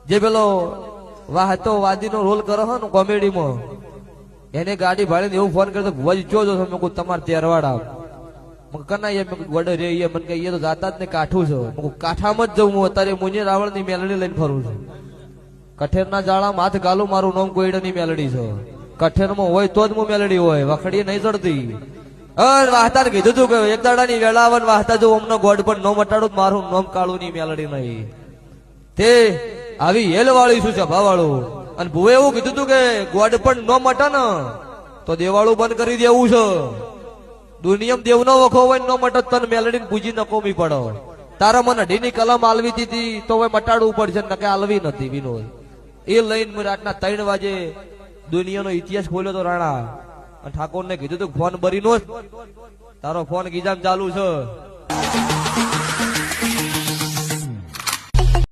જે પેલો વાહતો વાદીનો રોલ કરો હો ને કોમેડીમાં, એને ગાડી ભાડીને એવું ફોન કર્યો ભુવાજી જોજો મેં કહું તમારે તેરવાડા કના ગોડે રે મને કે તો જાતા જ ને કાઠું છે કાઠામાં જ જવું હું અત્યારે મુજે રાવણ ની મેલડી લઈને ફરું છું કઠેરના જાળામાં હાથ ગાલું મારું નામ કોઈડાની મેલડી છે કઠેરમાં હોય તો જ હું મેલડી હોય વખડીએ નહીં ચડતી વાહતા કીધું તું કે એક દાડાની વેળાવન વાહતા જો અમનો ગોડ પણ નો મટાડું મારું નામ કાળું ની મેલડી નહીં તે આવી હેલ વાળી શું છે ભાવાળું અને ભુવે એવું કીધું તું કે ગોડ પણ નો મટા ને તો દેવાળું બંધ કરી દેવું છે દુનિયમ દેવનો વખો હોય નો મટત તને મેલડીને પૂજી નકોમી પડો તારા મને અઢીની કલમ આલવી દીધી તો હવે મટાડવું પડશે નકે આલવી નથી વિનોદ એ લઈને રાતના 3 વાગે દુનિયાનો ઇતિહાસ ખોલ્યો તો રાણા અને ઠાકોરને કીધું તું ફોન બરીનો તારો ફોન ગીજામ ચાલુ છે